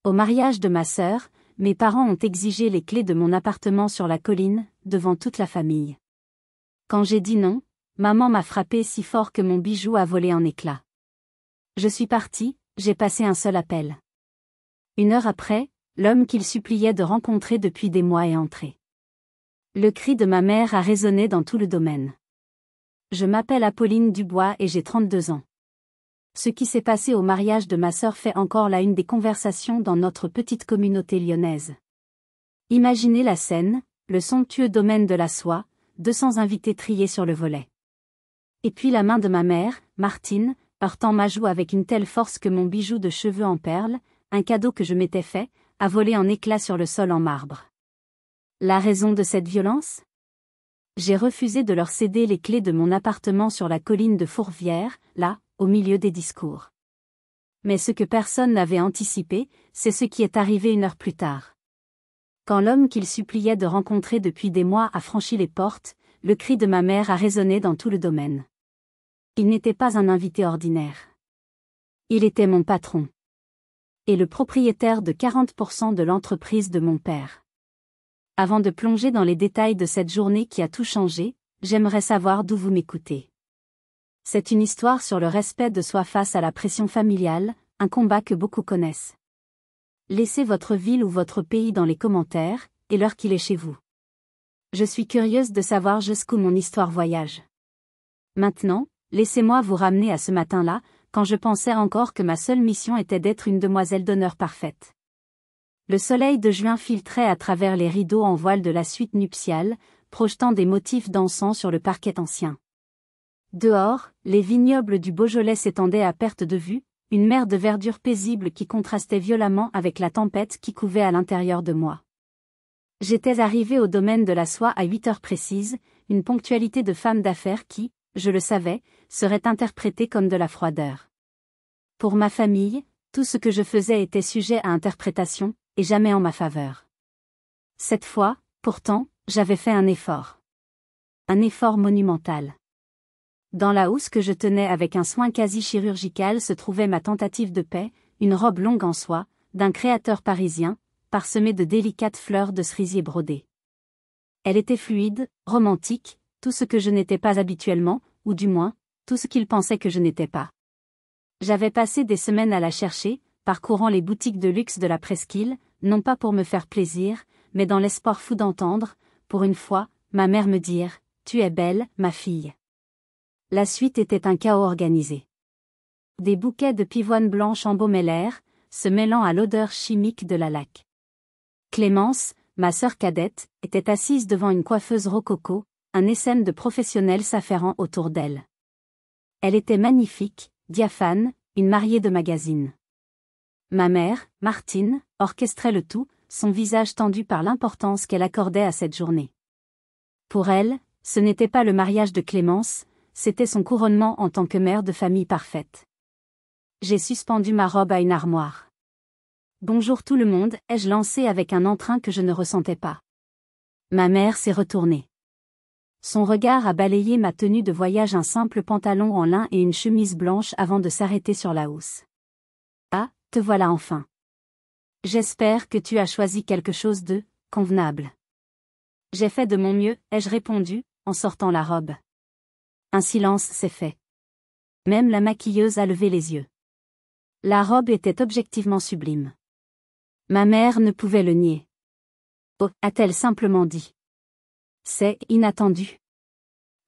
Au mariage de ma sœur, mes parents ont exigé les clés de mon appartement sur la colline, devant toute la famille. Quand j'ai dit non, maman m'a frappé si fort que mon bijou a volé en éclats. Je suis partie, j'ai passé un seul appel. 1 heure après, l'homme qu'il suppliait de rencontrer depuis des mois est entré. Le cri de ma mère a résonné dans tout le domaine. Je m'appelle Apolline Dubois et j'ai 32 ans. Ce qui s'est passé au mariage de ma sœur fait encore la une des conversations dans notre petite communauté lyonnaise. Imaginez la scène, le somptueux domaine de la soie, 200 invités triés sur le volet. Et puis la main de ma mère, Martine, heurtant ma joue avec une telle force que mon bijou de cheveux en perles, un cadeau que je m'étais fait, a volé en éclats sur le sol en marbre. La raison de cette violence ? J'ai refusé de leur céder les clés de mon appartement sur la colline de Fourvière, là, au milieu des discours. Mais ce que personne n'avait anticipé, c'est ce qui est arrivé 1 heure plus tard. Quand l'homme qu'il suppliait de rencontrer depuis des mois a franchi les portes, le cri de ma mère a résonné dans tout le domaine. Il n'était pas un invité ordinaire. Il était mon patron. Et le propriétaire de 40% de l'entreprise de mon père. Avant de plonger dans les détails de cette journée qui a tout changé, j'aimerais savoir d'où vous m'écoutez. C'est une histoire sur le respect de soi face à la pression familiale, un combat que beaucoup connaissent. Laissez votre ville ou votre pays dans les commentaires, et l'heure qu'il est chez vous. Je suis curieuse de savoir jusqu'où mon histoire voyage. Maintenant, laissez-moi vous ramener à ce matin-là, quand je pensais encore que ma seule mission était d'être une demoiselle d'honneur parfaite. Le soleil de juin filtrait à travers les rideaux en voile de la suite nuptiale, projetant des motifs dansants sur le parquet ancien. Dehors, les vignobles du Beaujolais s'étendaient à perte de vue, une mer de verdure paisible qui contrastait violemment avec la tempête qui couvait à l'intérieur de moi. J'étais arrivée au domaine de la soie à 8 heures précises, une ponctualité de femme d'affaires qui, je le savais, serait interprétée comme de la froideur. Pour ma famille, tout ce que je faisais était sujet à interprétation, et jamais en ma faveur. Cette fois, pourtant, j'avais fait un effort. Un effort monumental. Dans la housse que je tenais avec un soin quasi chirurgical se trouvait ma tentative de paix, une robe longue en soie, d'un créateur parisien, parsemée de délicates fleurs de cerisier brodées. Elle était fluide, romantique, tout ce que je n'étais pas habituellement, ou du moins, tout ce qu'il pensait que je n'étais pas. J'avais passé des semaines à la chercher, parcourant les boutiques de luxe de la presqu'île, non pas pour me faire plaisir, mais dans l'espoir fou d'entendre, pour une fois, ma mère me dire « Tu es belle, ma fille ». La suite était un chaos organisé. Des bouquets de pivoine blanche embaumaient l'air, se mêlant à l'odeur chimique de la laque. Clémence, ma sœur cadette, était assise devant une coiffeuse rococo, un essaim de professionnels s'affairant autour d'elle. Elle était magnifique, diaphane, une mariée de magazine. Ma mère, Martine, orchestrait le tout, son visage tendu par l'importance qu'elle accordait à cette journée. Pour elle, ce n'était pas le mariage de Clémence, c'était son couronnement en tant que mère de famille parfaite. J'ai suspendu ma robe à une armoire. « Bonjour tout le monde » ai-je lancé avec un entrain que je ne ressentais pas. Ma mère s'est retournée. Son regard a balayé ma tenue de voyage, un simple pantalon en lin et une chemise blanche avant de s'arrêter sur la housse. « Ah, te voilà enfin. J'espère que tu as choisi quelque chose de convenable. » J'ai fait de mon mieux, ai-je répondu, en sortant la robe. Un silence s'est fait. Même la maquilleuse a levé les yeux. La robe était objectivement sublime. Ma mère ne pouvait le nier. Oh, a-t-elle simplement dit. C'est inattendu.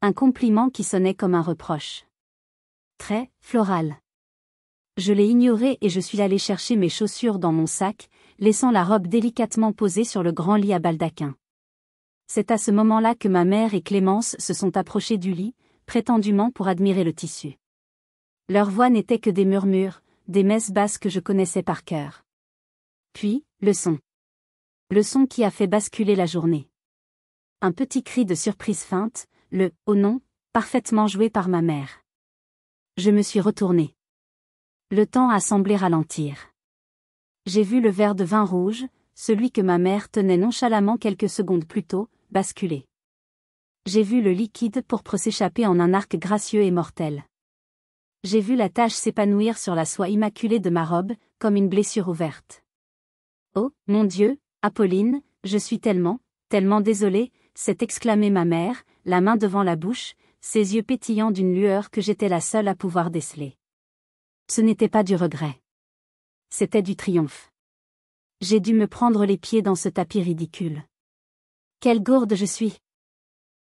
Un compliment qui sonnait comme un reproche. Très floral. Je l'ai ignoré et je suis allée chercher mes chaussures dans mon sac, laissant la robe délicatement posée sur le grand lit à baldaquin. C'est à ce moment-là que ma mère et Clémence se sont approchées du lit, prétendument pour admirer le tissu. Leur voix n'était que des murmures, des messes basses que je connaissais par cœur. Puis, le son. Le son qui a fait basculer la journée. Un petit cri de surprise feinte, le « oh non » parfaitement joué par ma mère. Je me suis retournée. Le temps a semblé ralentir. J'ai vu le verre de vin rouge, celui que ma mère tenait nonchalamment quelques secondes plus tôt, basculer. J'ai vu le liquide pourpre s'échapper en un arc gracieux et mortel. J'ai vu la tache s'épanouir sur la soie immaculée de ma robe, comme une blessure ouverte. Oh, mon Dieu, Apolline, je suis tellement, tellement désolée, s'est exclamée ma mère, la main devant la bouche, ses yeux pétillants d'une lueur que j'étais la seule à pouvoir déceler. Ce n'était pas du regret. C'était du triomphe. J'ai dû me prendre les pieds dans ce tapis ridicule. Quelle gourde je suis!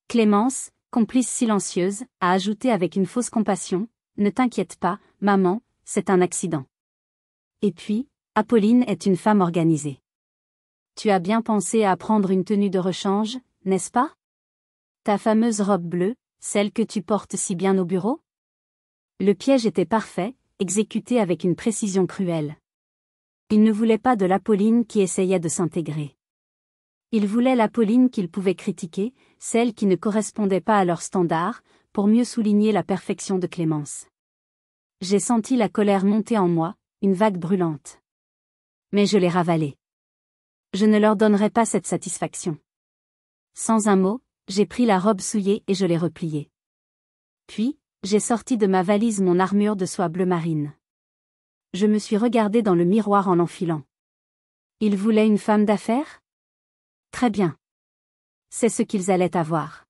Clémence, complice silencieuse, a ajouté avec une fausse compassion, ne t'inquiète pas, maman, c'est un accident. Et puis, Apolline est une femme organisée. Tu as bien pensé à prendre une tenue de rechange, n'est-ce pas? Ta fameuse robe bleue, celle que tu portes si bien au bureau? Le piège était parfait, exécuté avec une précision cruelle. Il ne voulait pas de l'Apolline qui essayait de s'intégrer. Il voulait l'Apolline qu'il pouvait critiquer, celle qui ne correspondait pas à leurs standards, pour mieux souligner la perfection de Clémence. J'ai senti la colère monter en moi, une vague brûlante. Mais je l'ai ravalée. Je ne leur donnerai pas cette satisfaction. Sans un mot, j'ai pris la robe souillée et je l'ai repliée. Puis, j'ai sorti de ma valise mon armure de soie bleu marine. Je me suis regardée dans le miroir en l'enfilant. Ils voulaient une femme d'affaires? Très bien. C'est ce qu'ils allaient avoir.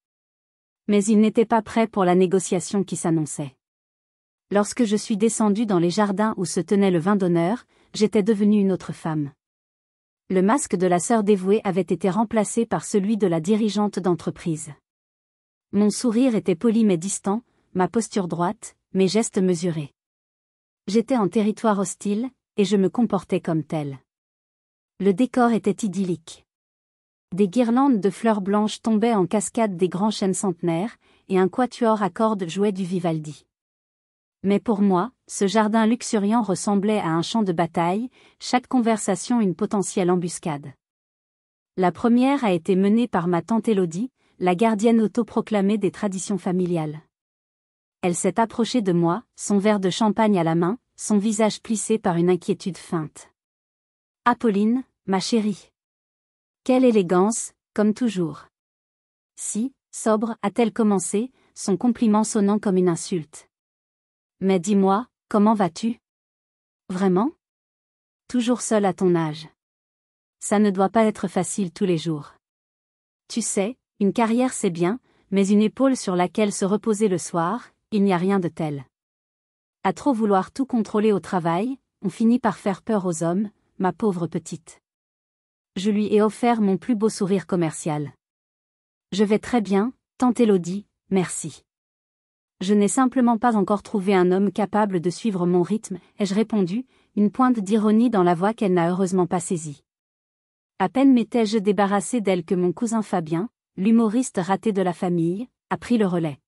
Mais ils n'étaient pas prêts pour la négociation qui s'annonçait. Lorsque je suis descendue dans les jardins où se tenait le vin d'honneur, j'étais devenue une autre femme. Le masque de la sœur dévouée avait été remplacé par celui de la dirigeante d'entreprise. Mon sourire était poli mais distant, ma posture droite, mes gestes mesurés. J'étais en territoire hostile, et je me comportais comme tel. Le décor était idyllique. Des guirlandes de fleurs blanches tombaient en cascade des grands chênes centenaires, et un quatuor à cordes jouait du Vivaldi. Mais pour moi, ce jardin luxuriant ressemblait à un champ de bataille, chaque conversation une potentielle embuscade. La première a été menée par ma tante Élodie, la gardienne autoproclamée des traditions familiales. Elle s'est approchée de moi, son verre de champagne à la main, son visage plissé par une inquiétude feinte. « Apolline, ma chérie. Quelle élégance, comme toujours. » Si, sobre, a-t-elle commencé, son compliment sonnant comme une insulte. « Mais dis-moi, comment vas-tu? Vraiment? Toujours seule à ton âge. Ça ne doit pas être facile tous les jours. Tu sais, une carrière c'est bien, mais une épaule sur laquelle se reposer le soir, il n'y a rien de tel. À trop vouloir tout contrôler au travail, on finit par faire peur aux hommes, ma pauvre petite. » Je lui ai offert mon plus beau sourire commercial. « Je vais très bien, tante Élodie, merci. Je n'ai simplement pas encore trouvé un homme capable de suivre mon rythme, ai-je répondu, une pointe d'ironie dans la voix qu'elle n'a heureusement pas saisie. À peine m'étais-je débarrassé d'elle que mon cousin Fabien, l'humoriste raté de la famille, a pris le relais.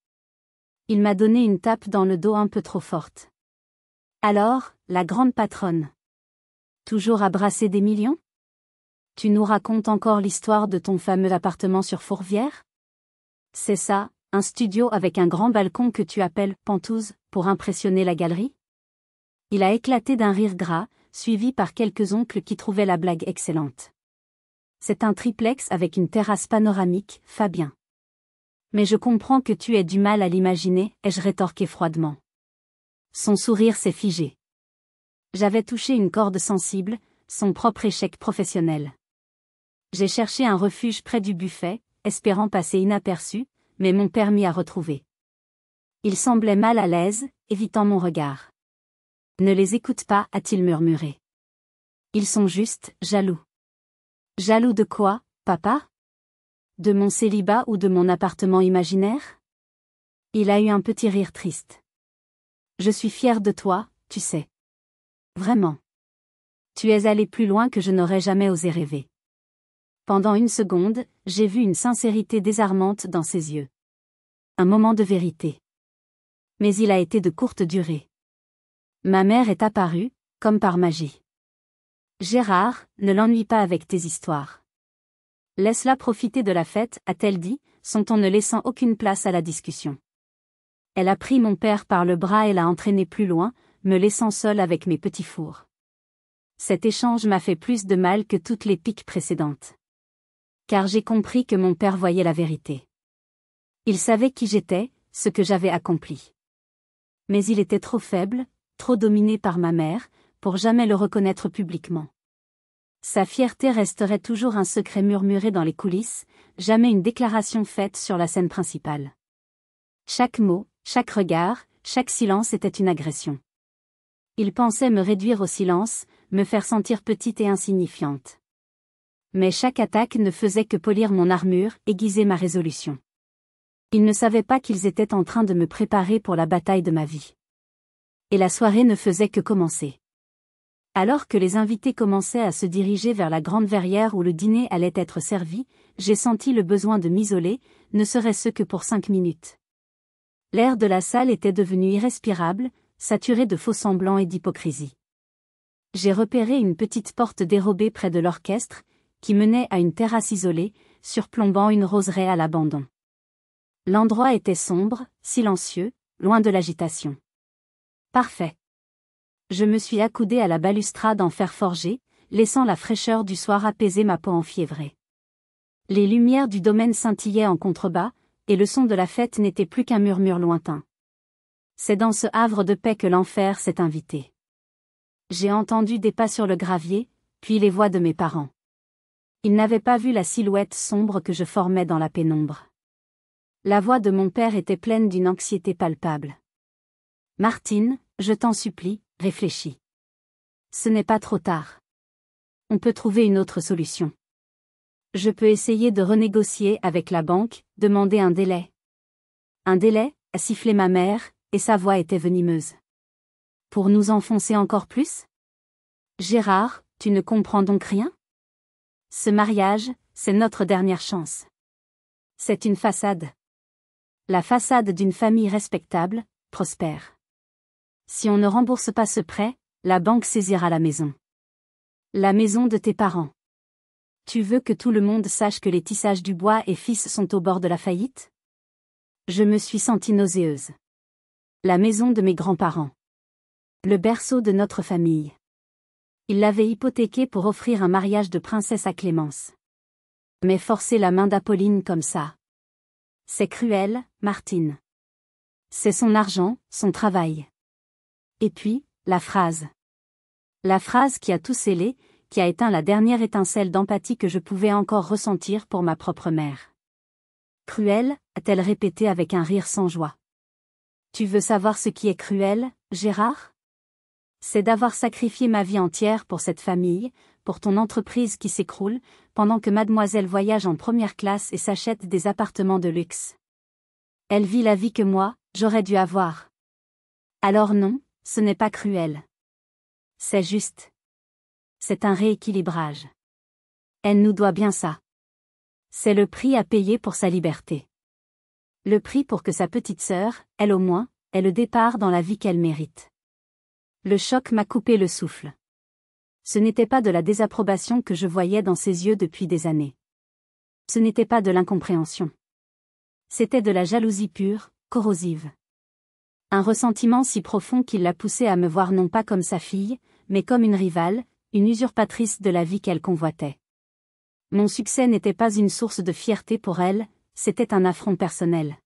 Il m'a donné une tape dans le dos un peu trop forte. « Alors, la grande patronne. Toujours à brasser des millions? Tu nous racontes encore l'histoire de ton fameux appartement sur Fourvière? C'est ça, un studio avec un grand balcon que tu appelles « Pentouze » pour impressionner la galerie? » Il a éclaté d'un rire gras, suivi par quelques oncles qui trouvaient la blague excellente. « C'est un triplex avec une terrasse panoramique, Fabien. » « Mais je comprends que tu aies du mal à l'imaginer, ai-je rétorqué froidement. Son sourire s'est figé. J'avais touché une corde sensible, son propre échec professionnel. J'ai cherché un refuge près du buffet, espérant passer inaperçu, mais mon permis à retrouver. Il semblait mal à l'aise, évitant mon regard. « Ne les écoute pas, a-t-il murmuré. Ils sont juste jaloux. » « Jaloux de quoi, papa? De mon célibat ou de mon appartement imaginaire? » Il a eu un petit rire triste. « Je suis fier de toi, tu sais. Vraiment. Tu es allé plus loin que je n'aurais jamais osé rêver. » Pendant une seconde, j'ai vu une sincérité désarmante dans ses yeux. Un moment de vérité. Mais il a été de courte durée. Ma mère est apparue, comme par magie. « Gérard, ne l'ennuie pas avec tes histoires. Laisse-la profiter de la fête, a-t-elle dit, son ton ne laissant aucune place à la discussion. Elle a pris mon père par le bras et l'a entraîné plus loin, me laissant seule avec mes petits fours. Cet échange m'a fait plus de mal que toutes les piques précédentes. Car j'ai compris que mon père voyait la vérité. Il savait qui j'étais, ce que j'avais accompli. Mais il était trop faible, trop dominé par ma mère, pour jamais le reconnaître publiquement. Sa fierté resterait toujours un secret murmuré dans les coulisses, jamais une déclaration faite sur la scène principale. Chaque mot, chaque regard, chaque silence était une agression. Il pensait me réduire au silence, me faire sentir petite et insignifiante. Mais chaque attaque ne faisait que polir mon armure, aiguiser ma résolution. Il ne savait pas qu'ils étaient en train de me préparer pour la bataille de ma vie. Et la soirée ne faisait que commencer. Alors que les invités commençaient à se diriger vers la grande verrière où le dîner allait être servi, j'ai senti le besoin de m'isoler, ne serait-ce que pour 5 minutes. L'air de la salle était devenu irrespirable, saturé de faux-semblants et d'hypocrisie. J'ai repéré une petite porte dérobée près de l'orchestre, qui menait à une terrasse isolée, surplombant une roseraie à l'abandon. L'endroit était sombre, silencieux, loin de l'agitation. Parfait. Je me suis accoudé à la balustrade en fer forgé, laissant la fraîcheur du soir apaiser ma peau enfiévrée. Les lumières du domaine scintillaient en contrebas, et le son de la fête n'était plus qu'un murmure lointain. C'est dans ce havre de paix que l'enfer s'est invité. J'ai entendu des pas sur le gravier, puis les voix de mes parents. Ils n'avaient pas vu la silhouette sombre que je formais dans la pénombre. La voix de mon père était pleine d'une anxiété palpable. « Martine, je t'en supplie, réfléchis. Ce n'est pas trop tard. On peut trouver une autre solution. Je peux essayer de renégocier avec la banque, demander un délai. » Un délai, a sifflé ma mère, et sa voix était venimeuse. Pour nous enfoncer encore plus ? Gérard, tu ne comprends donc rien ? Ce mariage, c'est notre dernière chance. C'est une façade. La façade d'une famille respectable, prospère. Si on ne rembourse pas ce prêt, la banque saisira la maison. La maison de tes parents. Tu veux que tout le monde sache que les Tissages Dubois et fils sont au bord de la faillite ? Je me suis sentie nauséeuse. La maison de mes grands-parents. Le berceau de notre famille. Il l'avait hypothéquée pour offrir un mariage de princesse à Clémence. Mais forcer la main d'Apolline comme ça. C'est cruel, Martine. C'est son argent, son travail. Et puis, la phrase. La phrase qui a tout scellé, qui a éteint la dernière étincelle d'empathie que je pouvais encore ressentir pour ma propre mère. Cruel, a-t-elle répété avec un rire sans joie. Tu veux savoir ce qui est cruel, Gérard ? C'est d'avoir sacrifié ma vie entière pour cette famille, pour ton entreprise qui s'écroule, pendant que mademoiselle voyage en première classe et s'achète des appartements de luxe. Elle vit la vie que moi, j'aurais dû avoir. Alors non, ce n'est pas cruel. C'est juste. C'est un rééquilibrage. Elle nous doit bien ça. C'est le prix à payer pour sa liberté. Le prix pour que sa petite sœur, elle au moins, ait le départ dans la vie qu'elle mérite. Le choc m'a coupé le souffle. Ce n'était pas de la désapprobation que je voyais dans ses yeux depuis des années. Ce n'était pas de l'incompréhension. C'était de la jalousie pure, corrosive. Un ressentiment si profond qu'il l'a poussée à me voir non pas comme sa fille, mais comme une rivale, une usurpatrice de la vie qu'elle convoitait. Mon succès n'était pas une source de fierté pour elle, c'était un affront personnel.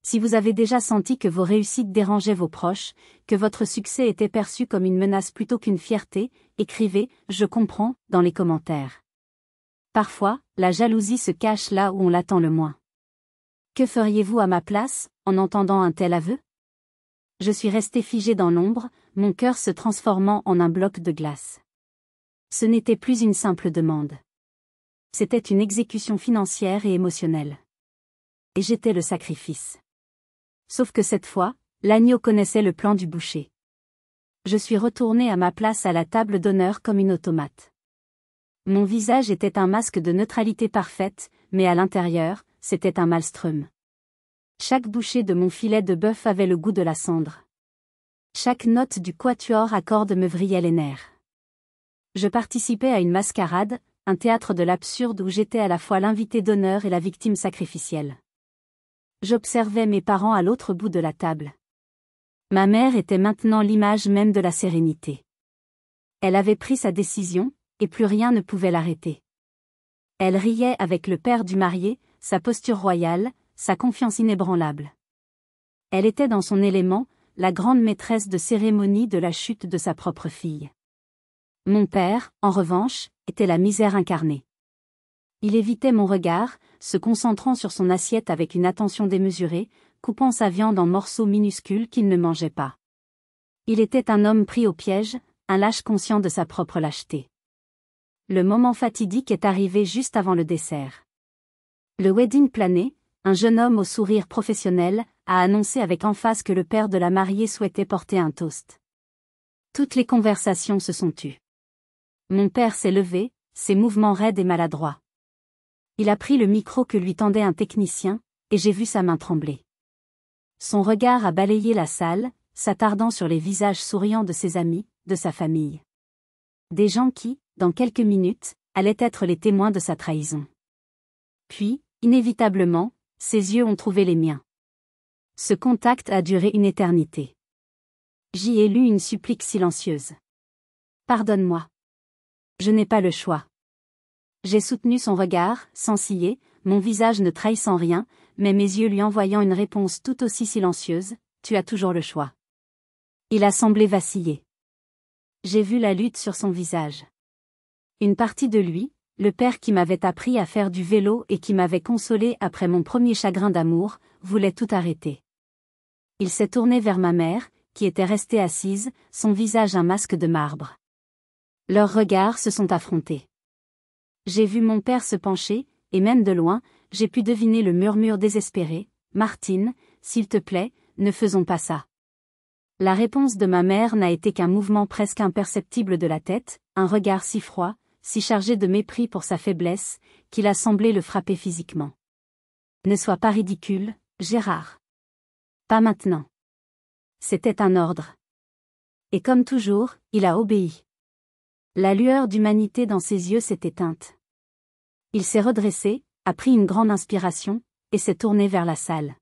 Si vous avez déjà senti que vos réussites dérangeaient vos proches, que votre succès était perçu comme une menace plutôt qu'une fierté, écrivez « Je comprends » dans les commentaires. Parfois, la jalousie se cache là où on l'attend le moins. Que feriez-vous à ma place, en entendant un tel aveu ? Je suis restée figée dans l'ombre, mon cœur se transformant en un bloc de glace. Ce n'était plus une simple demande. C'était une exécution financière et émotionnelle. Et j'étais le sacrifice. Sauf que cette fois, l'agneau connaissait le plan du boucher. Je suis retournée à ma place à la table d'honneur comme une automate. Mon visage était un masque de neutralité parfaite, mais à l'intérieur, c'était un maelstrom. Chaque bouchée de mon filet de bœuf avait le goût de la cendre. Chaque note du quatuor à cordes me vrillait les nerfs. Je participais à une mascarade, un théâtre de l'absurde où j'étais à la fois l'invité d'honneur et la victime sacrificielle. J'observais mes parents à l'autre bout de la table. Ma mère était maintenant l'image même de la sérénité. Elle avait pris sa décision, et plus rien ne pouvait l'arrêter. Elle riait avec le père du marié, sa posture royale, sa confiance inébranlable. Elle était dans son élément, la grande maîtresse de cérémonie de la chute de sa propre fille. Mon père, en revanche, était la misère incarnée. Il évitait mon regard, se concentrant sur son assiette avec une attention démesurée, coupant sa viande en morceaux minuscules qu'il ne mangeait pas. Il était un homme pris au piège, un lâche conscient de sa propre lâcheté. Le moment fatidique est arrivé juste avant le dessert. Le wedding plané, un jeune homme au sourire professionnel, a annoncé avec emphase que le père de la mariée souhaitait porter un toast. Toutes les conversations se sont tues. Mon père s'est levé, ses mouvements raides et maladroits. Il a pris le micro que lui tendait un technicien, et j'ai vu sa main trembler. Son regard a balayé la salle, s'attardant sur les visages souriants de ses amis, de sa famille. Des gens qui, dans quelques minutes, allaient être les témoins de sa trahison. Puis, inévitablement, ses yeux ont trouvé les miens. Ce contact a duré une éternité. J'y ai lu une supplique silencieuse. Pardonne-moi. Je n'ai pas le choix. J'ai soutenu son regard, sans ciller, mon visage ne trahissant rien, mais mes yeux lui envoyant une réponse tout aussi silencieuse, tu as toujours le choix. Il a semblé vaciller. J'ai vu la lutte sur son visage. Une partie de lui, le père qui m'avait appris à faire du vélo et qui m'avait consolé après mon premier chagrin d'amour, voulait tout arrêter. Il s'est tourné vers ma mère, qui était restée assise, son visage un masque de marbre. Leurs regards se sont affrontés. J'ai vu mon père se pencher, et même de loin, j'ai pu deviner le murmure désespéré, « Martine, s'il te plaît, ne faisons pas ça. » La réponse de ma mère n'a été qu'un mouvement presque imperceptible de la tête, un regard si froid, si chargé de mépris pour sa faiblesse, qu'il a semblé le frapper physiquement. « Ne sois pas ridicule, Gérard. Pas maintenant. » C'était un ordre. Et comme toujours, il a obéi. La lueur d'humanité dans ses yeux s'est éteinte. Il s'est redressé, a pris une grande inspiration, et s'est tourné vers la salle.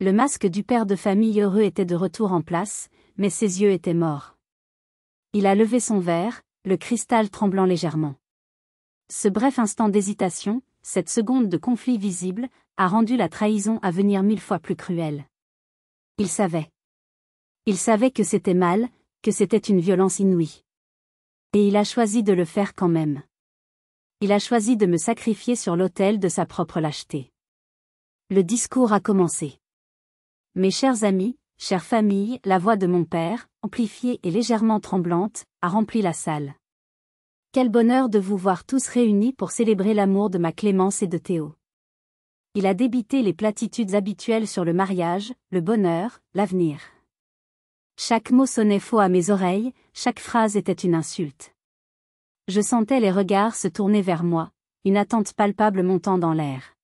Le masque du père de famille heureux était de retour en place, mais ses yeux étaient morts. Il a levé son verre, le cristal tremblant légèrement. Ce bref instant d'hésitation, cette seconde de conflit visible, a rendu la trahison à venir 1000 fois plus cruelle. Il savait. Il savait que c'était mal, que c'était une violence inouïe. Et il a choisi de le faire quand même. Il a choisi de me sacrifier sur l'autel de sa propre lâcheté. Le discours a commencé. Mes chers amis, chère famille, la voix de mon père, amplifiée et légèrement tremblante, a rempli la salle. Quel bonheur de vous voir tous réunis pour célébrer l'amour de ma Clémence et de Théo. Il a débité les platitudes habituelles sur le mariage, le bonheur, l'avenir. Chaque mot sonnait faux à mes oreilles, chaque phrase était une insulte. Je sentais les regards se tourner vers moi, une attente palpable montant dans l'air.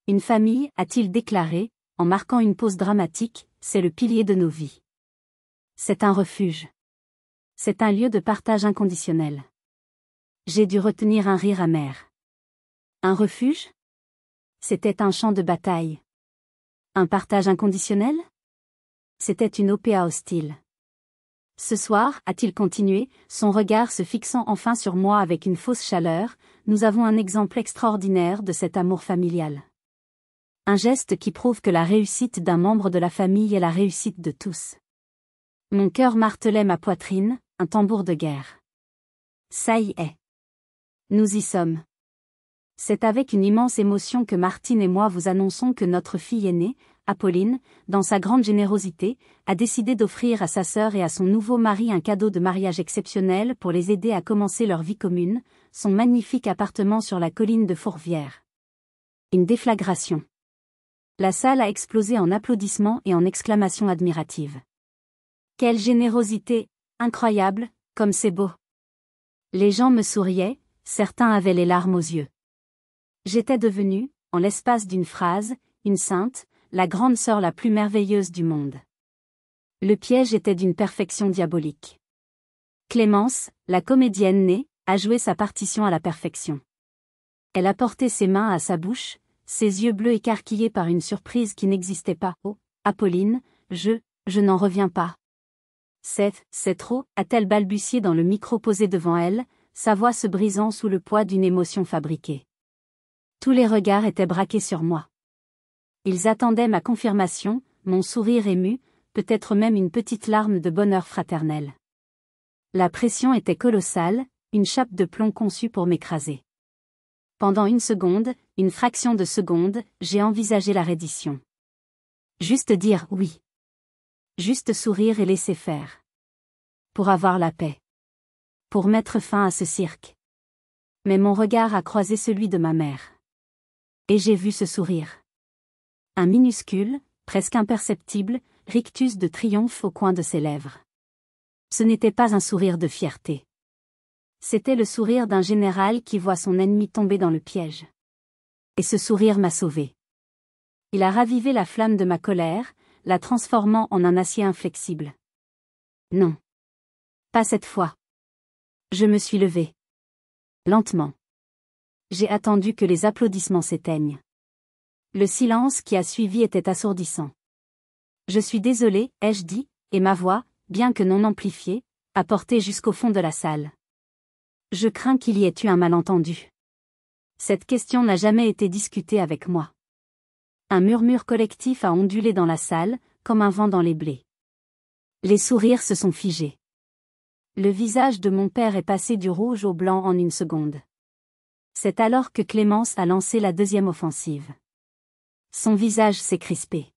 Une famille, a-t-il déclaré, en marquant une pause dramatique, c'est le pilier de nos vies. C'est un refuge. C'est un lieu de partage inconditionnel. J'ai dû retenir un rire amer. Un refuge? C'était un champ de bataille. Un partage inconditionnel? C'était une OPA hostile. Ce soir, a-t-il continué, son regard se fixant enfin sur moi avec une fausse chaleur, nous avons un exemple extraordinaire de cet amour familial. Un geste qui prouve que la réussite d'un membre de la famille est la réussite de tous. Mon cœur martelait ma poitrine, un tambour de guerre. Ça y est. Nous y sommes. C'est avec une immense émotion que Martine et moi vous annonçons que notre fille aînée, Apolline, dans sa grande générosité, a décidé d'offrir à sa sœur et à son nouveau mari un cadeau de mariage exceptionnel pour les aider à commencer leur vie commune, son magnifique appartement sur la colline de Fourvière. Une déflagration. La salle a explosé en applaudissements et en exclamations admiratives. Quelle générosité, incroyable, comme c'est beau. Les gens me souriaient, certains avaient les larmes aux yeux. J'étais devenue, en l'espace d'une phrase, une sainte, la grande sœur la plus merveilleuse du monde. Le piège était d'une perfection diabolique. Clémence, la comédienne née, a joué sa partition à la perfection. Elle a porté ses mains à sa bouche, ses yeux bleus écarquillés par une surprise qui n'existait pas. Oh, Apolline, je n'en reviens pas. C'est trop, a-t-elle balbutié dans le micro posé devant elle, sa voix se brisant sous le poids d'une émotion fabriquée. Tous les regards étaient braqués sur moi. Ils attendaient ma confirmation, mon sourire ému, peut-être même une petite larme de bonheur fraternel. La pression était colossale, une chape de plomb conçue pour m'écraser. Pendant une seconde, une fraction de seconde, j'ai envisagé la reddition. Juste dire oui. Juste sourire et laisser faire. Pour avoir la paix. Pour mettre fin à ce cirque. Mais mon regard a croisé celui de ma mère. Et j'ai vu ce sourire. Un minuscule, presque imperceptible, rictus de triomphe au coin de ses lèvres. Ce n'était pas un sourire de fierté. C'était le sourire d'un général qui voit son ennemi tomber dans le piège. Et ce sourire m'a sauvé. Il a ravivé la flamme de ma colère, la transformant en un acier inflexible. Non. Pas cette fois. Je me suis levée. Lentement. J'ai attendu que les applaudissements s'éteignent. Le silence qui a suivi était assourdissant. Je suis désolée, ai-je dit, et ma voix, bien que non amplifiée, a porté jusqu'au fond de la salle. Je crains qu'il y ait eu un malentendu. Cette question n'a jamais été discutée avec moi. Un murmure collectif a ondulé dans la salle, comme un vent dans les blés. Les sourires se sont figés. Le visage de mon père est passé du rouge au blanc en une seconde. C'est alors que Clémence a lancé la deuxième offensive. Son visage s'est crispé.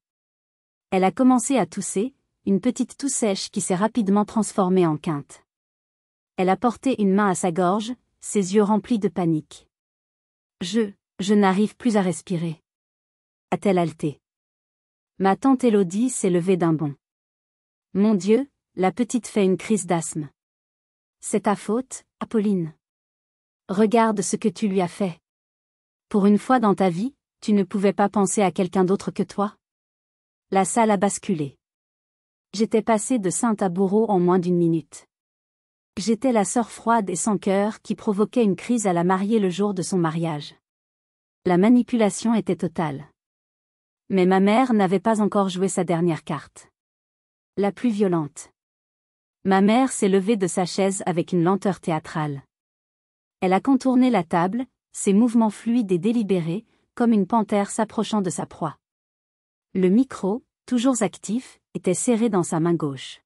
Elle a commencé à tousser, une petite toux sèche qui s'est rapidement transformée en quinte. Elle a porté une main à sa gorge, ses yeux remplis de panique. Je n'arrive plus à respirer. A-t-elle haleté? Ma tante Élodie s'est levée d'un bond. Mon Dieu, la petite fait une crise d'asthme. C'est ta faute, Apolline. Regarde ce que tu lui as fait. Pour une fois dans ta vie, tu ne pouvais pas penser à quelqu'un d'autre que toi? La salle a basculé. J'étais passée de sainte à bourreau en moins d'une minute. J'étais la sœur froide et sans cœur qui provoquait une crise à la mariée le jour de son mariage. La manipulation était totale. Mais ma mère n'avait pas encore joué sa dernière carte. La plus violente. Ma mère s'est levée de sa chaise avec une lenteur théâtrale. Elle a contourné la table, ses mouvements fluides et délibérés, comme une panthère s'approchant de sa proie. Le micro, toujours actif, était serré dans sa main gauche.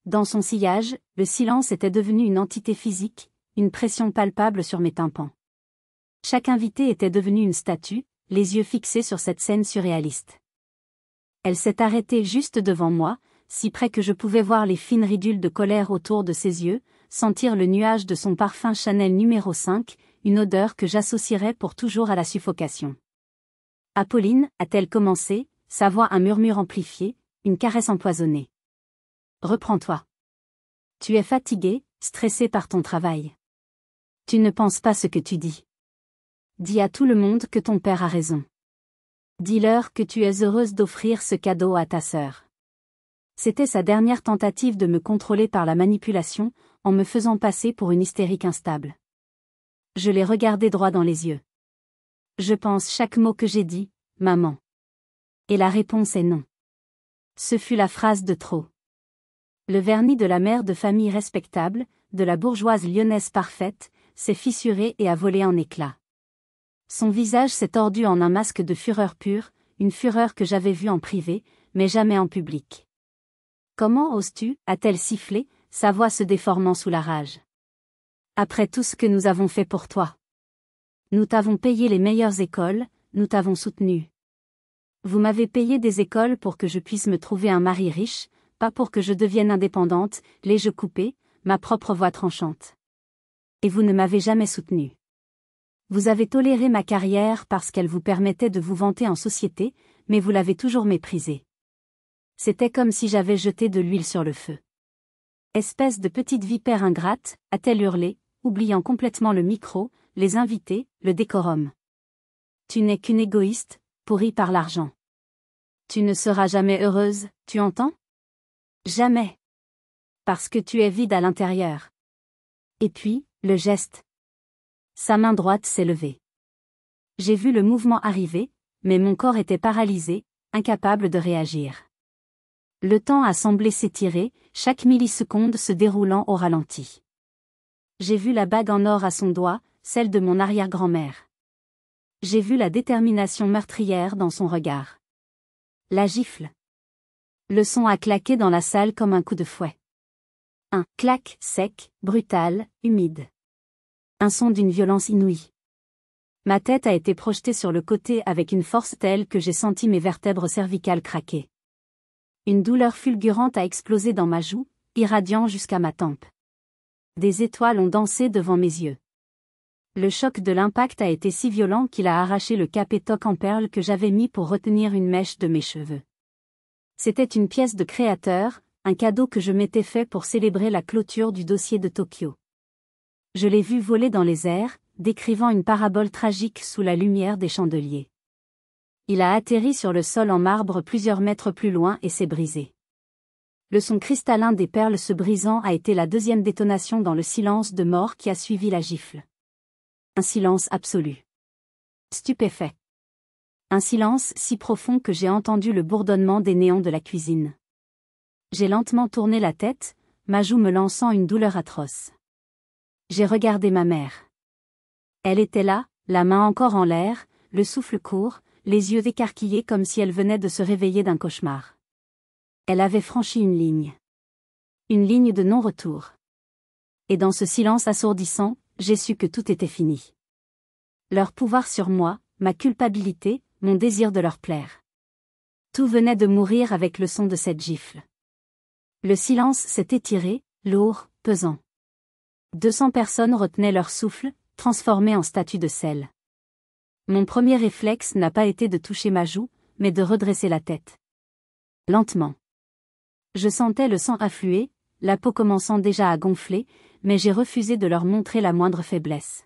Dans son sillage, le silence était devenu une entité physique, une pression palpable sur mes tympans. Chaque invité était devenu une statue, les yeux fixés sur cette scène surréaliste. Elle s'est arrêtée juste devant moi, si près que je pouvais voir les fines ridules de colère autour de ses yeux, sentir le nuage de son parfum Chanel numéro 5, une odeur que j'associerais pour toujours à la suffocation. Apolline, a-t-elle commencé, sa voix un murmure amplifié, une caresse empoisonnée. Reprends-toi. Tu es fatigué, stressé par ton travail. Tu ne penses pas ce que tu dis. Dis à tout le monde que ton père a raison. Dis-leur que tu es heureuse d'offrir ce cadeau à ta sœur. C'était sa dernière tentative de me contrôler par la manipulation, en me faisant passer pour une hystérique instable. Je l'ai regardé droit dans les yeux. Je pense chaque mot que j'ai dit, maman. Et la réponse est non. Ce fut la phrase de trop. Le vernis de la mère de famille respectable, de la bourgeoise lyonnaise parfaite, s'est fissuré et a volé en éclats. Son visage s'est tordu en un masque de fureur pure, une fureur que j'avais vue en privé, mais jamais en public. Comment oses-tu, a-t-elle sifflé, sa voix se déformant sous la rage. Après tout ce que nous avons fait pour toi. Nous t'avons payé les meilleures écoles, nous t'avons soutenu. Vous m'avez payé des écoles pour que je puisse me trouver un mari riche, pas pour que je devienne indépendante, les jeux coupés, ma propre voix tranchante. Et vous ne m'avez jamais soutenue. Vous avez toléré ma carrière parce qu'elle vous permettait de vous vanter en société, mais vous l'avez toujours méprisée. C'était comme si j'avais jeté de l'huile sur le feu. Espèce de petite vipère ingrate, a-t-elle hurlé, oubliant complètement le micro, les invités, le décorum. Tu n'es qu'une égoïste, pourrie par l'argent. Tu ne seras jamais heureuse, tu entends? Jamais. Parce que tu es vide à l'intérieur. Et puis, le geste. Sa main droite s'est levée. J'ai vu le mouvement arriver, mais mon corps était paralysé, incapable de réagir. Le temps a semblé s'étirer, chaque milliseconde se déroulant au ralenti. J'ai vu la bague en or à son doigt, celle de mon arrière-grand-mère. J'ai vu la détermination meurtrière dans son regard. La gifle. Le son a claqué dans la salle comme un coup de fouet. Un clac sec, brutal, humide. Un son d'une violence inouïe. Ma tête a été projetée sur le côté avec une force telle que j'ai senti mes vertèbres cervicales craquer. Une douleur fulgurante a explosé dans ma joue, irradiant jusqu'à ma tempe. Des étoiles ont dansé devant mes yeux. Le choc de l'impact a été si violent qu'il a arraché le capétoc en perles que j'avais mis pour retenir une mèche de mes cheveux. C'était une pièce de créateur, un cadeau que je m'étais fait pour célébrer la clôture du dossier de Tokyo. Je l'ai vu voler dans les airs, décrivant une parabole tragique sous la lumière des chandeliers. Il a atterri sur le sol en marbre plusieurs mètres plus loin et s'est brisé. Le son cristallin des perles se brisant a été la deuxième détonation dans le silence de mort qui a suivi la gifle. Un silence absolu. Stupéfait. Un silence si profond que j'ai entendu le bourdonnement des néons de la cuisine. J'ai lentement tourné la tête, ma joue me lançant une douleur atroce. J'ai regardé ma mère. Elle était là, la main encore en l'air, le souffle court, les yeux écarquillés comme si elle venait de se réveiller d'un cauchemar. Elle avait franchi une ligne. Une ligne de non-retour. Et dans ce silence assourdissant, j'ai su que tout était fini. Leur pouvoir sur moi, ma culpabilité, mon désir de leur plaire. Tout venait de mourir avec le son de cette gifle. Le silence s'est étiré, lourd, pesant. 200 personnes retenaient leur souffle, transformées en statues de sel. Mon premier réflexe n'a pas été de toucher ma joue, mais de redresser la tête. Lentement. Je sentais le sang affluer, la peau commençant déjà à gonfler, mais j'ai refusé de leur montrer la moindre faiblesse.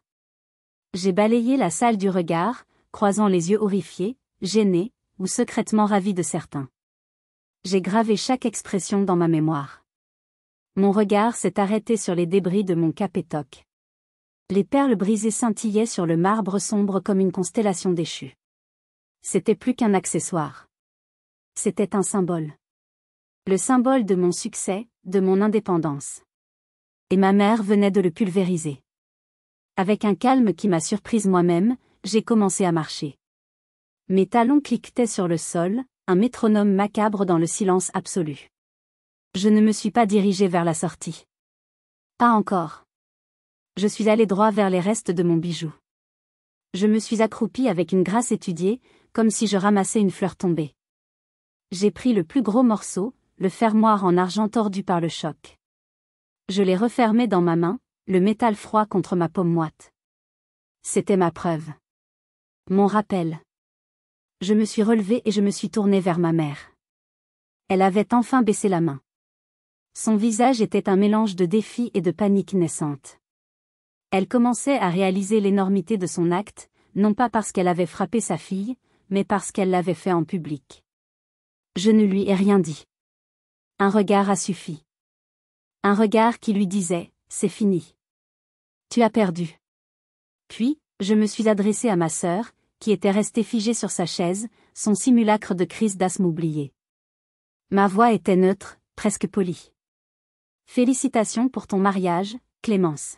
J'ai balayé la salle du regard, croisant les yeux horrifiés, gênés, ou secrètement ravis de certains. J'ai gravé chaque expression dans ma mémoire. Mon regard s'est arrêté sur les débris de mon capétoc. Les perles brisées scintillaient sur le marbre sombre comme une constellation déchue. C'était plus qu'un accessoire. C'était un symbole. Le symbole de mon succès, de mon indépendance. Et ma mère venait de le pulvériser. Avec un calme qui m'a surprise moi-même, j'ai commencé à marcher. Mes talons cliquetaient sur le sol, un métronome macabre dans le silence absolu. Je ne me suis pas dirigée vers la sortie. Pas encore. Je suis allée droit vers les restes de mon bijou. Je me suis accroupie avec une grâce étudiée, comme si je ramassais une fleur tombée. J'ai pris le plus gros morceau, le fermoir en argent tordu par le choc. Je l'ai refermé dans ma main, le métal froid contre ma paume moite. C'était ma preuve. Mon rappel. Je me suis relevée et je me suis tournée vers ma mère. Elle avait enfin baissé la main. Son visage était un mélange de défi et de panique naissante. Elle commençait à réaliser l'énormité de son acte, non pas parce qu'elle avait frappé sa fille, mais parce qu'elle l'avait fait en public. Je ne lui ai rien dit. Un regard a suffi. Un regard qui lui disait, c'est fini. Tu as perdu. Puis, je me suis adressée à ma sœur, qui était restée figée sur sa chaise, son simulacre de crise d'asthme oublié. Ma voix était neutre, presque polie. Félicitations pour ton mariage, Clémence.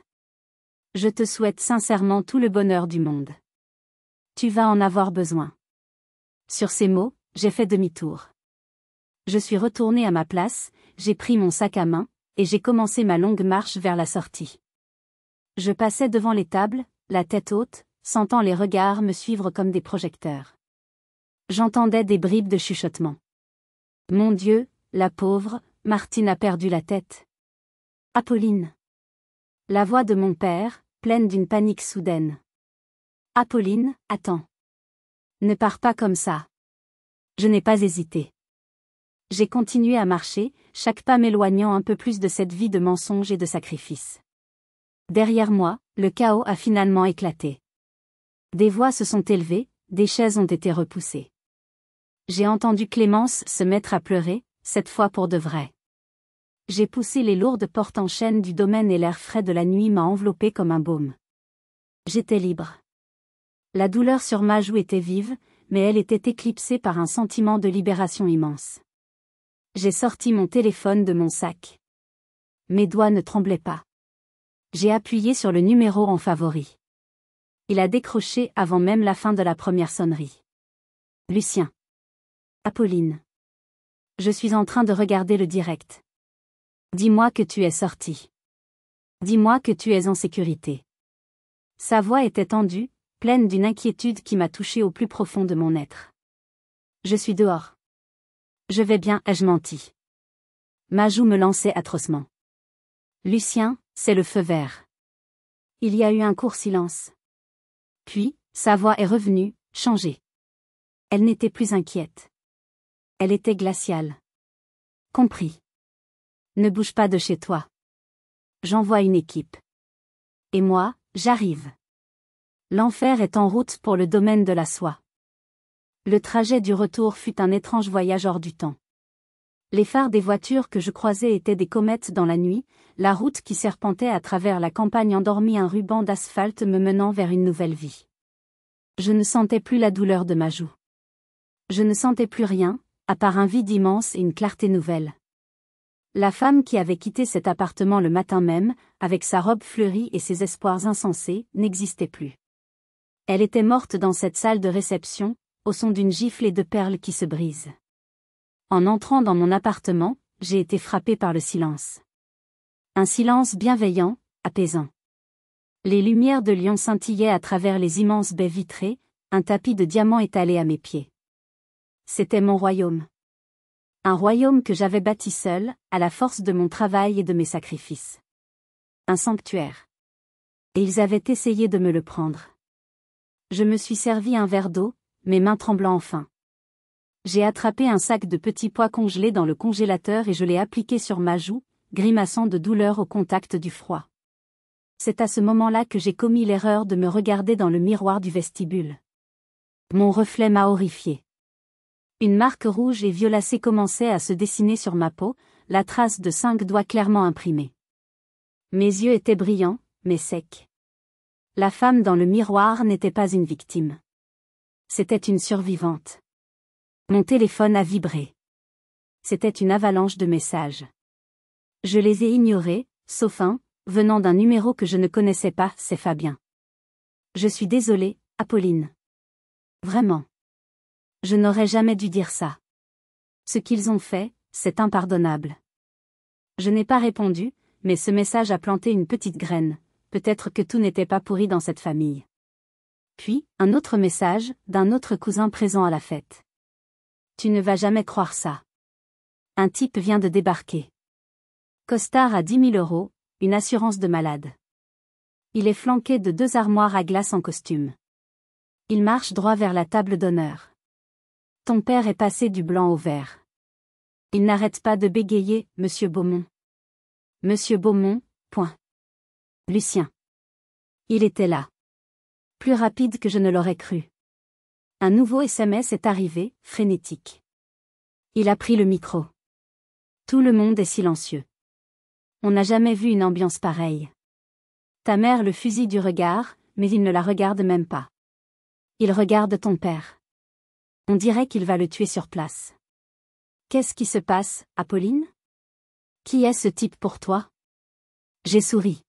Je te souhaite sincèrement tout le bonheur du monde. Tu vas en avoir besoin. Sur ces mots, j'ai fait demi-tour. Je suis retournée à ma place, j'ai pris mon sac à main, et j'ai commencé ma longue marche vers la sortie. Je passais devant les tables, la tête haute, sentant les regards me suivre comme des projecteurs. J'entendais des bribes de chuchotement. Mon Dieu, la pauvre, Martine a perdu la tête. Apolline. La voix de mon père, pleine d'une panique soudaine. Apolline, attends. Ne pars pas comme ça. Je n'ai pas hésité. J'ai continué à marcher, chaque pas m'éloignant un peu plus de cette vie de mensonge et de sacrifice. Derrière moi, le chaos a finalement éclaté. Des voix se sont élevées, des chaises ont été repoussées. J'ai entendu Clémence se mettre à pleurer, cette fois pour de vrai. J'ai poussé les lourdes portes en chêne du domaine et l'air frais de la nuit m'a enveloppé comme un baume. J'étais libre. La douleur sur ma joue était vive, mais elle était éclipsée par un sentiment de libération immense. J'ai sorti mon téléphone de mon sac. Mes doigts ne tremblaient pas. J'ai appuyé sur le numéro en favori. Il a décroché avant même la fin de la première sonnerie. Lucien. Apolline. Je suis en train de regarder le direct. Dis-moi que tu es sorti. Dis-moi que tu es en sécurité. Sa voix était tendue, pleine d'une inquiétude qui m'a touché au plus profond de mon être. Je suis dehors. Je vais bien, ai-je menti. Ma joue me lançait atrocement. Lucien, c'est le feu vert. Il y a eu un court silence. Puis, sa voix est revenue, changée. Elle n'était plus inquiète. Elle était glaciale. Compris. Ne bouge pas de chez toi. J'envoie une équipe. Et moi, j'arrive. L'enfer est en route pour le domaine de la soie. Le trajet du retour fut un étrange voyage hors du temps. Les phares des voitures que je croisais étaient des comètes dans la nuit, la route qui serpentait à travers la campagne endormie un ruban d'asphalte me menant vers une nouvelle vie. Je ne sentais plus la douleur de ma joue. Je ne sentais plus rien, à part un vide immense et une clarté nouvelle. La femme qui avait quitté cet appartement le matin même, avec sa robe fleurie et ses espoirs insensés, n'existait plus. Elle était morte dans cette salle de réception, au son d'une gifle et de perles qui se brisent. En entrant dans mon appartement, j'ai été frappé par le silence. Un silence bienveillant, apaisant. Les lumières de Lyon scintillaient à travers les immenses baies vitrées, un tapis de diamants étalé à mes pieds. C'était mon royaume. Un royaume que j'avais bâti seul, à la force de mon travail et de mes sacrifices. Un sanctuaire. Et ils avaient essayé de me le prendre. Je me suis servi un verre d'eau, mes mains tremblant enfin. J'ai attrapé un sac de petits pois congelés dans le congélateur et je l'ai appliqué sur ma joue, grimaçant de douleur au contact du froid. C'est à ce moment-là que j'ai commis l'erreur de me regarder dans le miroir du vestibule. Mon reflet m'a horrifié. Une marque rouge et violacée commençait à se dessiner sur ma peau, la trace de 5 doigts clairement imprimés. Mes yeux étaient brillants, mais secs. La femme dans le miroir n'était pas une victime. C'était une survivante. Mon téléphone a vibré. C'était une avalanche de messages. Je les ai ignorés, sauf un, venant d'un numéro que je ne connaissais pas, c'est Fabien. Je suis désolée, Apolline. Vraiment. Je n'aurais jamais dû dire ça. Ce qu'ils ont fait, c'est impardonnable. Je n'ai pas répondu, mais ce message a planté une petite graine, peut-être que tout n'était pas pourri dans cette famille. Puis, un autre message, d'un autre cousin présent à la fête. Tu ne vas jamais croire ça. Un type vient de débarquer. Costard à 10 000 €, une assurance de malade. Il est flanqué de 2 armoires à glace en costume. Il marche droit vers la table d'honneur. Ton père est passé du blanc au vert. Il n'arrête pas de bégayer, Monsieur Beaumont. Monsieur Beaumont, point. Lucien. Il était là. Plus rapide que je ne l'aurais cru. Un nouveau SMS est arrivé, frénétique. Il a pris le micro. Tout le monde est silencieux. On n'a jamais vu une ambiance pareille. Ta mère le fusille du regard, mais il ne la regarde même pas. Il regarde ton père. On dirait qu'il va le tuer sur place. Qu'est-ce qui se passe, Apolline? Qui est ce type pour toi? J'ai souri.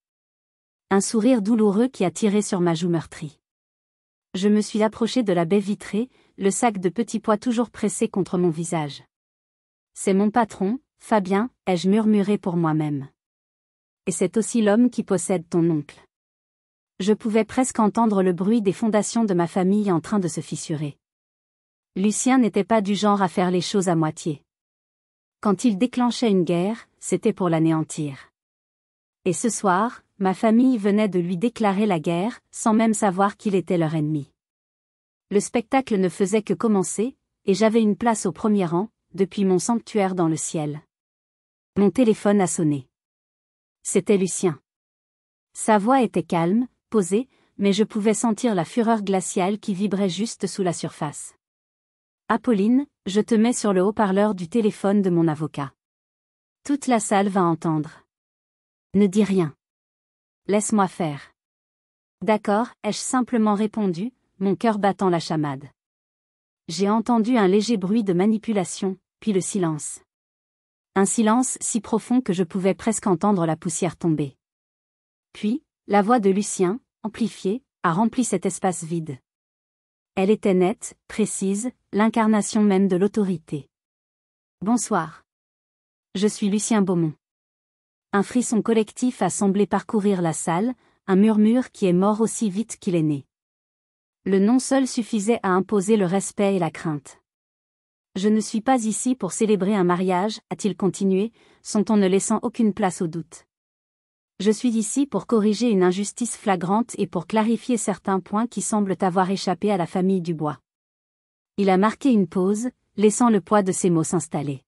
Un sourire douloureux qui a tiré sur ma joue meurtrie. Je me suis approché de la baie vitrée, le sac de petits pois toujours pressé contre mon visage. C'est mon patron, Fabien, ai-je murmuré pour moi-même. Et c'est aussi l'homme qui possède ton oncle. Je pouvais presque entendre le bruit des fondations de ma famille en train de se fissurer. Lucien n'était pas du genre à faire les choses à moitié. Quand il déclenchait une guerre, c'était pour l'anéantir. Et ce soir, ma famille venait de lui déclarer la guerre, sans même savoir qu'il était leur ennemi. Le spectacle ne faisait que commencer, et j'avais une place au premier rang, depuis mon sanctuaire dans le ciel. Mon téléphone a sonné. C'était Lucien. Sa voix était calme, posée, mais je pouvais sentir la fureur glaciale qui vibrait juste sous la surface. Apolline, je te mets sur le haut-parleur du téléphone de mon avocat. Toute la salle va entendre. Ne dis rien. Laisse-moi faire. D'accord, ai-je simplement répondu, mon cœur battant la chamade. J'ai entendu un léger bruit de manipulation, puis le silence. Un silence si profond que je pouvais presque entendre la poussière tomber. Puis, la voix de Lucien, amplifiée, a rempli cet espace vide. Elle était nette, précise, l'incarnation même de l'autorité. Bonsoir. Je suis Lucien Beaumont. Un frisson collectif a semblé parcourir la salle, un murmure qui est mort aussi vite qu'il est né. Le nom seul suffisait à imposer le respect et la crainte. Je ne suis pas ici pour célébrer un mariage, a-t-il continué, son ton ne laissant aucune place au doute. Je suis ici pour corriger une injustice flagrante et pour clarifier certains points qui semblent avoir échappé à la famille Dubois. Il a marqué une pause, laissant le poids de ses mots s'installer.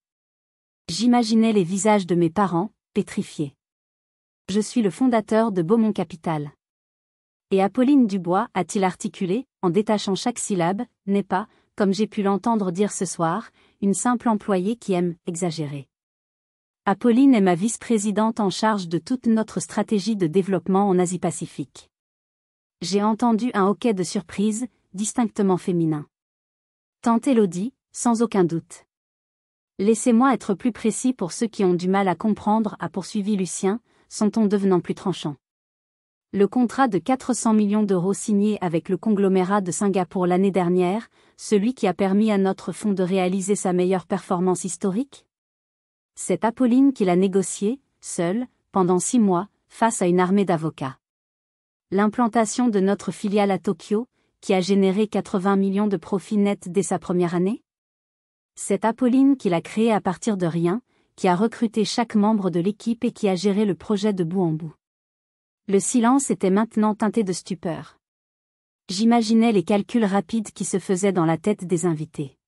J'imaginais les visages de mes parents, pétrifiés. Je suis le fondateur de Beaumont Capital. Et Apolline Dubois, a-t-il articulé, en détachant chaque syllabe, n'est pas, comme j'ai pu l'entendre dire ce soir, une simple employée qui aime exagérer. Apolline est ma vice-présidente en charge de toute notre stratégie de développement en Asie-Pacifique. J'ai entendu un hoquet de surprise, distinctement féminin. Tante Élodie, sans aucun doute. Laissez-moi être plus précis pour ceux qui ont du mal à comprendre, a poursuivi Lucien, son ton devenant plus tranchant. Le contrat de 400 millions d'euros signé avec le conglomérat de Singapour l'année dernière, celui qui a permis à notre fonds de réaliser sa meilleure performance historique? C'est Apolline qui l'a négocié, seule, pendant 6 mois, face à une armée d'avocats. L'implantation de notre filiale à Tokyo, qui a généré 80 millions de profits nets dès sa première année? C'est Apolline qui l'a créée à partir de rien, qui a recruté chaque membre de l'équipe et qui a géré le projet de bout en bout. Le silence était maintenant teinté de stupeur. J'imaginais les calculs rapides qui se faisaient dans la tête des invités.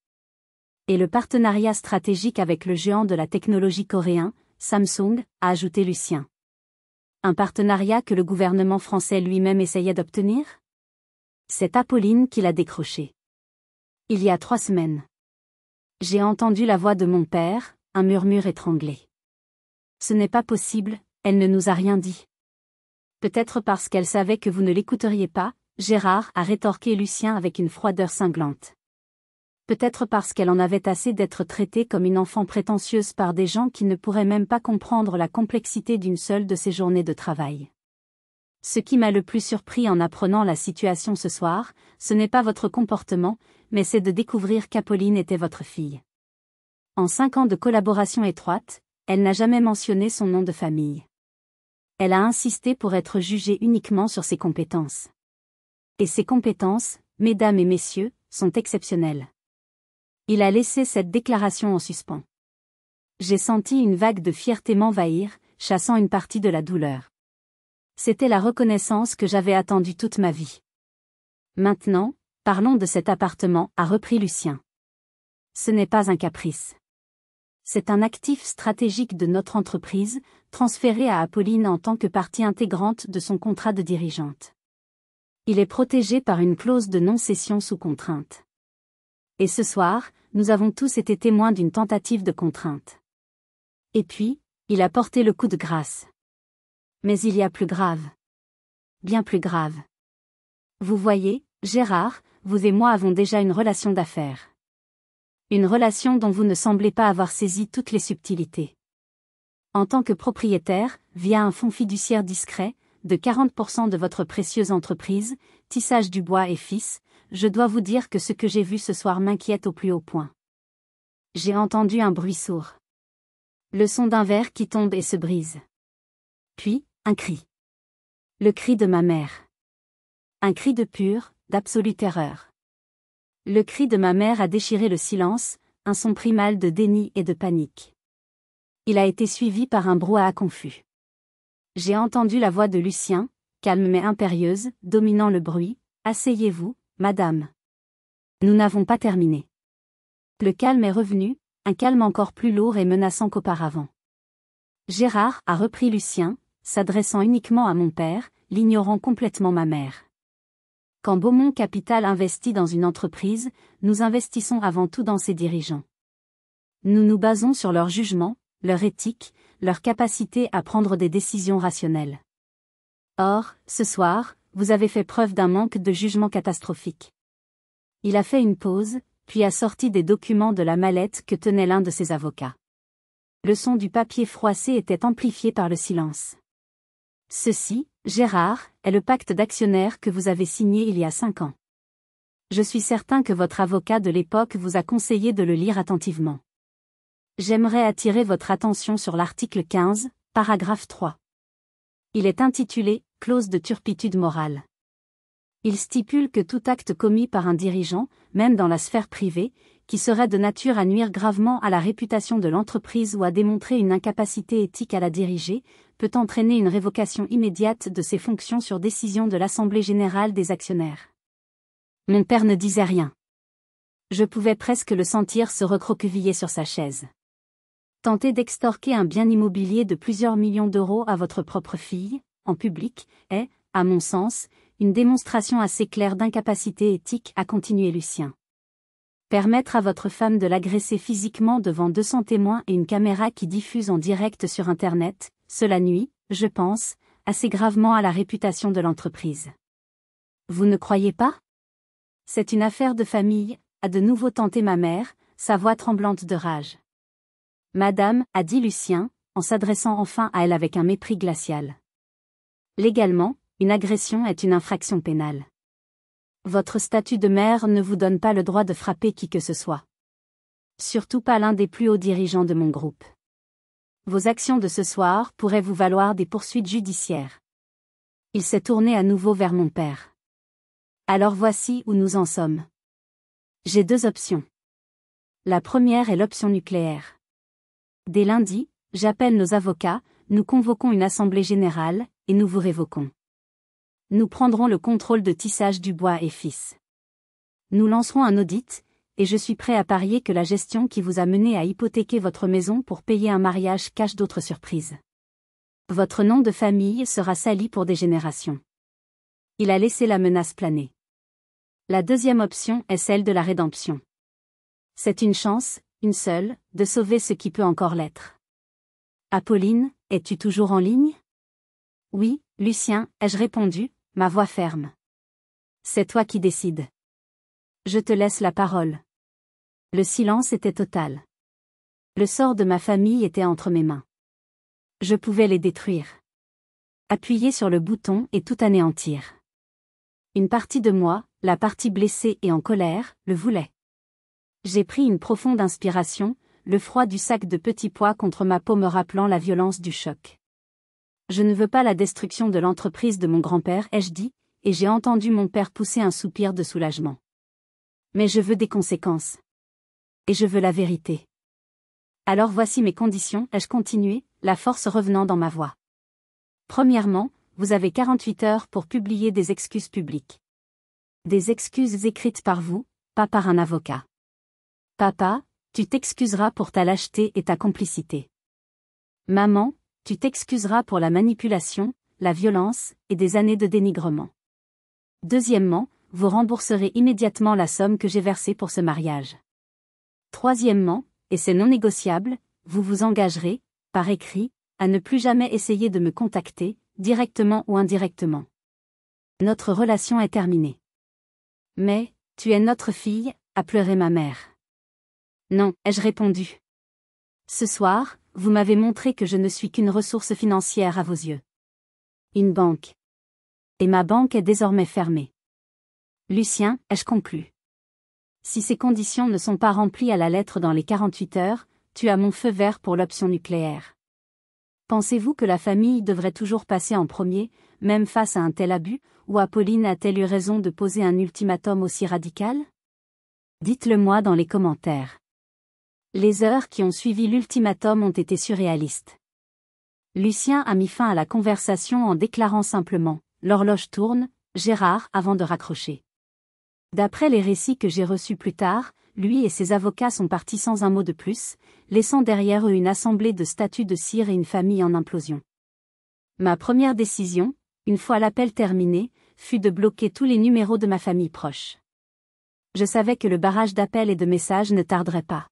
Et le partenariat stratégique avec le géant de la technologie coréen, Samsung, a ajouté Lucien. Un partenariat que le gouvernement français lui-même essayait d'obtenir? C'est Apolline qui l'a décroché. Il y a 3 semaines. J'ai entendu la voix de mon père, un murmure étranglé. Ce n'est pas possible, elle ne nous a rien dit. Peut-être parce qu'elle savait que vous ne l'écouteriez pas, Gérard, a rétorqué Lucien avec une froideur cinglante. Peut-être parce qu'elle en avait assez d'être traitée comme une enfant prétentieuse par des gens qui ne pourraient même pas comprendre la complexité d'une seule de ses journées de travail. Ce qui m'a le plus surpris en apprenant la situation ce soir, ce n'est pas votre comportement, mais c'est de découvrir qu'Apolline était votre fille. En 5 ans de collaboration étroite, elle n'a jamais mentionné son nom de famille. Elle a insisté pour être jugée uniquement sur ses compétences. Et ses compétences, mesdames et messieurs, sont exceptionnelles. Il a laissé cette déclaration en suspens. J'ai senti une vague de fierté m'envahir, chassant une partie de la douleur. C'était la reconnaissance que j'avais attendue toute ma vie. Maintenant, parlons de cet appartement, a repris Lucien. Ce n'est pas un caprice. C'est un actif stratégique de notre entreprise, transféré à Apolline en tant que partie intégrante de son contrat de dirigeante. Il est protégé par une clause de non-cession sous contrainte. Et ce soir, nous avons tous été témoins d'une tentative de contrainte. Et puis, il a porté le coup de grâce. Mais il y a plus grave. Bien plus grave. Vous voyez, Gérard, vous et moi avons déjà une relation d'affaires. Une relation dont vous ne semblez pas avoir saisi toutes les subtilités. En tant que propriétaire, via un fonds fiduciaire discret, de 40% de votre précieuse entreprise, Tissage Dubois et Fils, je dois vous dire que ce que j'ai vu ce soir m'inquiète au plus haut point. J'ai entendu un bruit sourd. Le son d'un verre qui tombe et se brise. Puis, un cri. Le cri de ma mère. Un cri de pure, d'absolue terreur. Le cri de ma mère a déchiré le silence, un son primal de déni et de panique. Il a été suivi par un brouhaha confus. J'ai entendu la voix de Lucien, calme mais impérieuse, dominant le bruit. Asseyez-vous, madame. Nous n'avons pas terminé. Le calme est revenu, un calme encore plus lourd et menaçant qu'auparavant. Gérard, a repris Lucien, s'adressant uniquement à mon père, l'ignorant complètement ma mère. Quand Beaumont Capital investit dans une entreprise, nous investissons avant tout dans ses dirigeants. Nous nous basons sur leur jugement, leur éthique, leur capacité à prendre des décisions rationnelles. Or, ce soir, vous avez fait preuve d'un manque de jugement catastrophique. Il a fait une pause, puis a sorti des documents de la mallette que tenait l'un de ses avocats. Le son du papier froissé était amplifié par le silence. Ceci, Gérard, est le pacte d'actionnaires que vous avez signé il y a 5 ans. Je suis certain que votre avocat de l'époque vous a conseillé de le lire attentivement. J'aimerais attirer votre attention sur l'article 15, paragraphe 3. Il est intitulé « clause de turpitude morale. Il stipule que tout acte commis par un dirigeant, même dans la sphère privée, qui serait de nature à nuire gravement à la réputation de l'entreprise ou à démontrer une incapacité éthique à la diriger, peut entraîner une révocation immédiate de ses fonctions sur décision de l'Assemblée générale des actionnaires. Mon père ne disait rien. Je pouvais presque le sentir se recroqueviller sur sa chaise. Tenter d'extorquer un bien immobilier de plusieurs millions d'euros à votre propre fille, en public, est, à mon sens, une démonstration assez claire d'incapacité éthique, a continué Lucien. Permettre à votre femme de l'agresser physiquement devant 200 témoins et une caméra qui diffuse en direct sur Internet, cela nuit, je pense, assez gravement à la réputation de l'entreprise. Vous ne croyez pas? C'est une affaire de famille, a de nouveau tenté ma mère, sa voix tremblante de rage. Madame, a dit Lucien, en s'adressant enfin à elle avec un mépris glacial. Légalement, une agression est une infraction pénale. Votre statut de mère ne vous donne pas le droit de frapper qui que ce soit. Surtout pas l'un des plus hauts dirigeants de mon groupe. Vos actions de ce soir pourraient vous valoir des poursuites judiciaires. Il s'est tourné à nouveau vers mon père. Alors voici où nous en sommes. J'ai deux options. La première est l'option nucléaire. Dès lundi, j'appelle nos avocats, nous convoquons une assemblée générale, et nous vous révoquons. Nous prendrons le contrôle de Tissage Dubois et Fils. Nous lancerons un audit, et je suis prêt à parier que la gestion qui vous a mené à hypothéquer votre maison pour payer un mariage cache d'autres surprises. Votre nom de famille sera sali pour des générations. Il a laissé la menace planer. La deuxième option est celle de la rédemption. C'est une chance, une seule, de sauver ce qui peut encore l'être. Apolline, es-tu toujours en ligne? Oui, Lucien, ai-je répondu, ma voix ferme. C'est toi qui décides. Je te laisse la parole. Le silence était total. Le sort de ma famille était entre mes mains. Je pouvais les détruire. Appuyer sur le bouton et tout anéantir. Une partie de moi, la partie blessée et en colère, le voulait. J'ai pris une profonde inspiration, le froid du sac de petits pois contre ma peau me rappelant la violence du choc. Je ne veux pas la destruction de l'entreprise de mon grand-père, ai-je dit, et j'ai entendu mon père pousser un soupir de soulagement. Mais je veux des conséquences. Et je veux la vérité. Alors voici mes conditions, ai-je continué, la force revenant dans ma voix. Premièrement, vous avez 48 heures pour publier des excuses publiques. Des excuses écrites par vous, pas par un avocat. Papa, tu t'excuseras pour ta lâcheté et ta complicité. Maman, tu t'excuseras pour la manipulation, la violence, et des années de dénigrement. Deuxièmement, vous rembourserez immédiatement la somme que j'ai versée pour ce mariage. Troisièmement, et c'est non négociable, vous vous engagerez, par écrit, à ne plus jamais essayer de me contacter, directement ou indirectement. Notre relation est terminée. Mais, tu es notre fille, a pleuré ma mère. Non, ai-je répondu. Ce soir, vous m'avez montré que je ne suis qu'une ressource financière à vos yeux. Une banque. Et ma banque est désormais fermée. Lucien, ai-je conclu. Si ces conditions ne sont pas remplies à la lettre dans les 48 heures, tu as mon feu vert pour l'option nucléaire. Pensez-vous que la famille devrait toujours passer en premier, même face à un tel abus, ou Apolline a-t-elle eu raison de poser un ultimatum aussi radical? Dites-le moi dans les commentaires. Les heures qui ont suivi l'ultimatum ont été surréalistes. Lucien a mis fin à la conversation en déclarant simplement « L'horloge tourne, Gérard » avant de raccrocher. D'après les récits que j'ai reçus plus tard, lui et ses avocats sont partis sans un mot de plus, laissant derrière eux une assemblée de statues de cire et une famille en implosion. Ma première décision, une fois l'appel terminé, fut de bloquer tous les numéros de ma famille proche. Je savais que le barrage d'appels et de messages ne tarderait pas.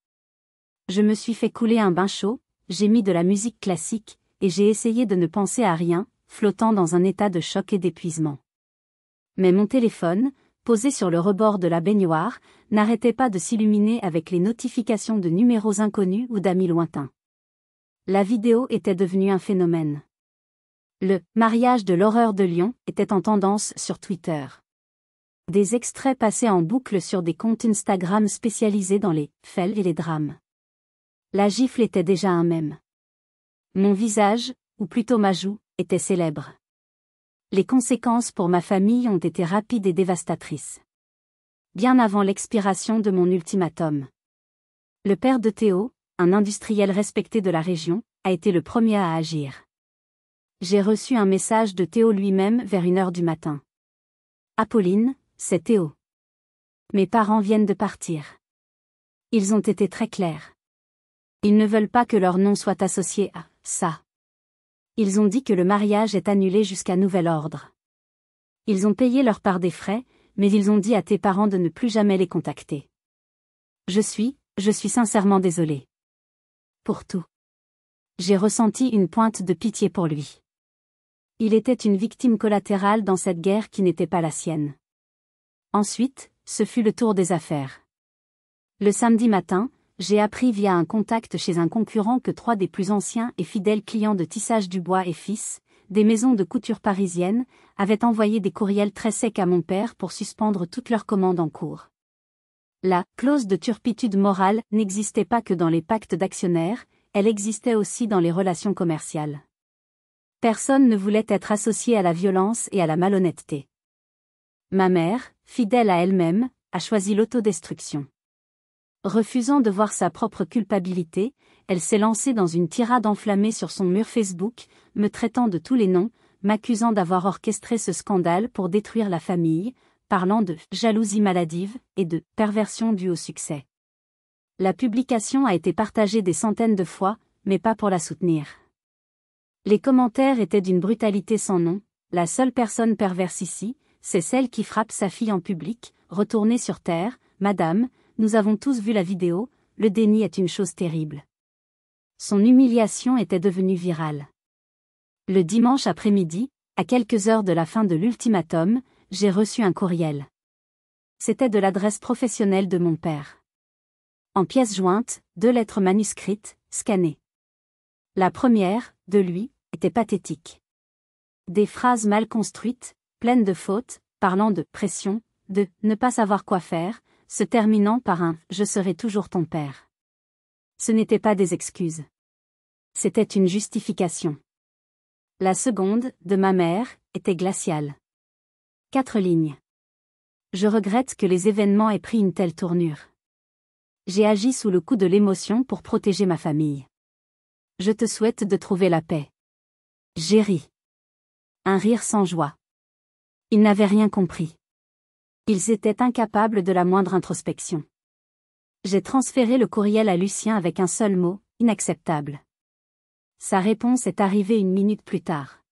Je me suis fait couler un bain chaud, j'ai mis de la musique classique, et j'ai essayé de ne penser à rien, flottant dans un état de choc et d'épuisement. Mais mon téléphone, posé sur le rebord de la baignoire, n'arrêtait pas de s'illuminer avec les notifications de numéros inconnus ou d'amis lointains. La vidéo était devenue un phénomène. Le « mariage de l'horreur de Lyon » était en tendance sur Twitter. Des extraits passaient en boucle sur des comptes Instagram spécialisés dans les faits et les drames. La gifle était déjà un mème. Mon visage, ou plutôt ma joue, était célèbre. Les conséquences pour ma famille ont été rapides et dévastatrices. Bien avant l'expiration de mon ultimatum. Le père de Théo, un industriel respecté de la région, a été le premier à agir. J'ai reçu un message de Théo lui-même vers 1h du matin. Apolline, c'est Théo. Mes parents viennent de partir. Ils ont été très clairs. Ils ne veulent pas que leur nom soit associé à ça. Ils ont dit que le mariage est annulé jusqu'à nouvel ordre. Ils ont payé leur part des frais, mais ils ont dit à tes parents de ne plus jamais les contacter. Je suis sincèrement désolée. Pour tout. J'ai ressenti une pointe de pitié pour lui. Il était une victime collatérale dans cette guerre qui n'était pas la sienne. Ensuite, ce fut le tour des affaires. Le samedi matin, j'ai appris via un contact chez un concurrent que 3 des plus anciens et fidèles clients de Tissage Dubois et Fils, des maisons de couture parisiennes, avaient envoyé des courriels très secs à mon père pour suspendre toutes leurs commandes en cours. La clause de turpitude morale n'existait pas que dans les pactes d'actionnaires, elle existait aussi dans les relations commerciales. Personne ne voulait être associé à la violence et à la malhonnêteté. Ma mère, fidèle à elle-même, a choisi l'autodestruction. Refusant de voir sa propre culpabilité, elle s'est lancée dans une tirade enflammée sur son mur Facebook, me traitant de tous les noms, m'accusant d'avoir orchestré ce scandale pour détruire la famille, parlant de jalousie maladive et de perversion due au succès. La publication a été partagée des centaines de fois, mais pas pour la soutenir. Les commentaires étaient d'une brutalité sans nom. La seule personne perverse ici, c'est celle qui frappe sa fille en public. Retournez sur terre, madame, nous avons tous vu la vidéo, le déni est une chose terrible. Son humiliation était devenue virale. Le dimanche après-midi, à quelques heures de la fin de l'ultimatum, j'ai reçu un courriel. C'était de l'adresse professionnelle de mon père. En pièces jointes, 2 lettres manuscrites, scannées. La première, de lui, était pathétique. Des phrases mal construites, pleines de fautes, parlant de pression, de ne pas savoir quoi faire, se terminant par un « je serai toujours ton père ». Ce n'étaient pas des excuses. C'était une justification. La seconde, de ma mère, était glaciale. 4 lignes. Je regrette que les événements aient pris une telle tournure. J'ai agi sous le coup de l'émotion pour protéger ma famille. Je te souhaite de trouver la paix. J'ai ri. Un rire sans joie. Ils n'avaient rien compris. Ils étaient incapables de la moindre introspection. J'ai transféré le courriel à Lucien avec un seul mot, inacceptable. Sa réponse est arrivée 1 minute plus tard.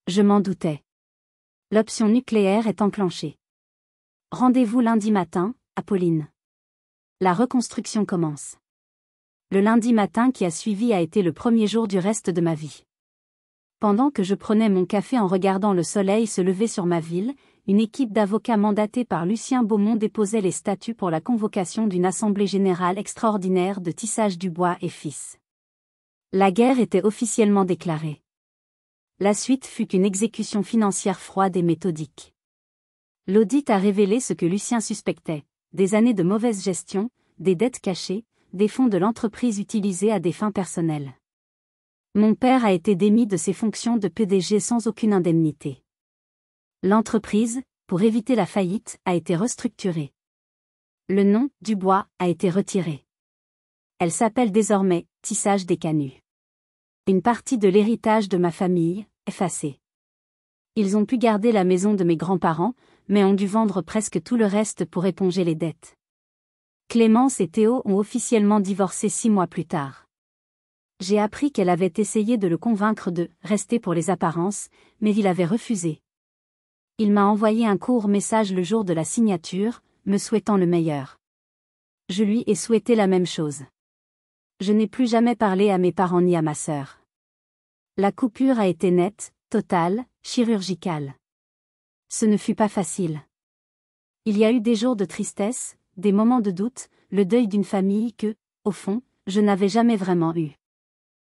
Je m'en doutais. L'option nucléaire est enclenchée. Rendez-vous lundi matin, Apolline. La reconstruction commence. Le lundi matin qui a suivi a été le premier jour du reste de ma vie. Pendant que je prenais mon café en regardant le soleil se lever sur ma ville, une équipe d'avocats mandatée par Lucien Beaumont déposait les statuts pour la convocation d'une assemblée générale extraordinaire de Tissage Dubois et Fils. La guerre était officiellement déclarée. La suite fut une exécution financière froide et méthodique. L'audit a révélé ce que Lucien suspectait, des années de mauvaise gestion, des dettes cachées, des fonds de l'entreprise utilisés à des fins personnelles. Mon père a été démis de ses fonctions de PDG sans aucune indemnité. L'entreprise, pour éviter la faillite, a été restructurée. Le nom, Dubois, a été retiré. Elle s'appelle désormais Tissage des Canuts. Une partie de l'héritage de ma famille, effacée. Ils ont pu garder la maison de mes grands-parents, mais ont dû vendre presque tout le reste pour éponger les dettes. Clémence et Théo ont officiellement divorcé 6 mois plus tard. J'ai appris qu'elle avait essayé de le convaincre de rester pour les apparences, mais il avait refusé. Il m'a envoyé un court message le jour de la signature, me souhaitant le meilleur. Je lui ai souhaité la même chose. Je n'ai plus jamais parlé à mes parents ni à ma sœur. La coupure a été nette, totale, chirurgicale. Ce ne fut pas facile. Il y a eu des jours de tristesse, des moments de doute, le deuil d'une famille que, au fond, je n'avais jamais vraiment eu.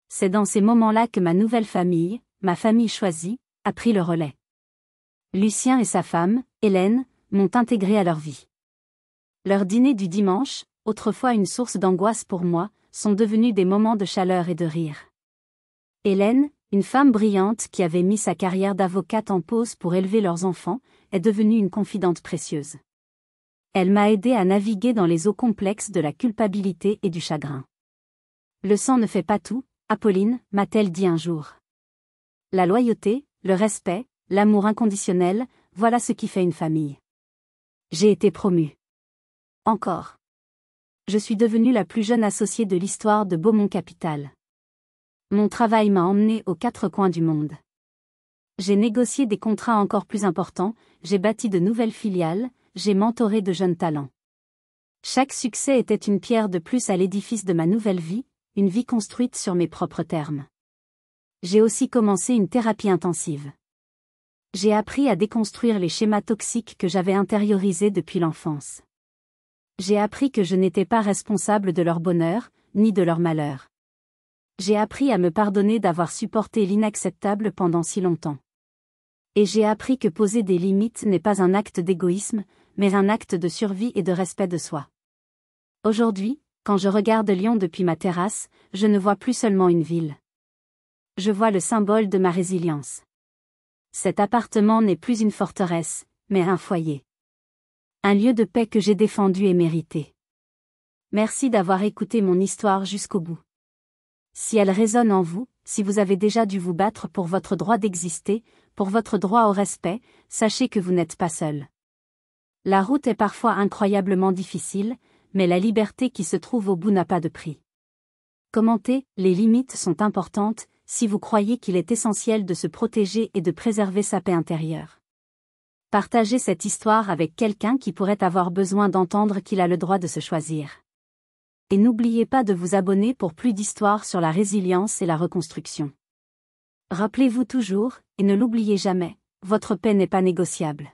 C'est dans ces moments-là que ma nouvelle famille, ma famille choisie, a pris le relais. Lucien et sa femme, Hélène, m'ont intégré à leur vie. Leurs dîners du dimanche, autrefois une source d'angoisse pour moi, sont devenus des moments de chaleur et de rire. Hélène, Une femme brillante qui avait mis sa carrière d'avocate en pause pour élever leurs enfants, est devenue une confidente précieuse. Elle m'a aidé à naviguer dans les eaux complexes de la culpabilité et du chagrin. Le sang ne fait pas tout, Apolline, m'a-t-elle dit un jour. La loyauté, le respect, l'amour inconditionnel, voilà ce qui fait une famille. J'ai été promue. Encore. Je suis devenue la plus jeune associée de l'histoire de Beaumont Capital. Mon travail m'a emmenée aux quatre coins du monde. J'ai négocié des contrats encore plus importants, j'ai bâti de nouvelles filiales, j'ai mentoré de jeunes talents. Chaque succès était une pierre de plus à l'édifice de ma nouvelle vie, une vie construite sur mes propres termes. J'ai aussi commencé une thérapie intensive. J'ai appris à déconstruire les schémas toxiques que j'avais intériorisés depuis l'enfance. J'ai appris que je n'étais pas responsable de leur bonheur, ni de leur malheur. J'ai appris à me pardonner d'avoir supporté l'inacceptable pendant si longtemps. Et j'ai appris que poser des limites n'est pas un acte d'égoïsme, mais un acte de survie et de respect de soi. Aujourd'hui, quand je regarde Lyon depuis ma terrasse, je ne vois plus seulement une ville. Je vois le symbole de ma résilience. Cet appartement n'est plus une forteresse, mais un foyer. Un lieu de paix que j'ai défendu et mérité. Merci d'avoir écouté mon histoire jusqu'au bout. Si elle résonne en vous, si vous avez déjà dû vous battre pour votre droit d'exister, pour votre droit au respect, sachez que vous n'êtes pas seul. La route est parfois incroyablement difficile, mais la liberté qui se trouve au bout n'a pas de prix. Commentez, les limites sont importantes, si vous croyez qu'il est essentiel de se protéger et de préserver sa paix intérieure. Partagez cette histoire avec quelqu'un qui pourrait avoir besoin d'entendre qu'il a le droit de se choisir. Et n'oubliez pas de vous abonner pour plus d'histoires sur la résilience et la reconstruction. Rappelez-vous toujours, et ne l'oubliez jamais, votre paix n'est pas négociable.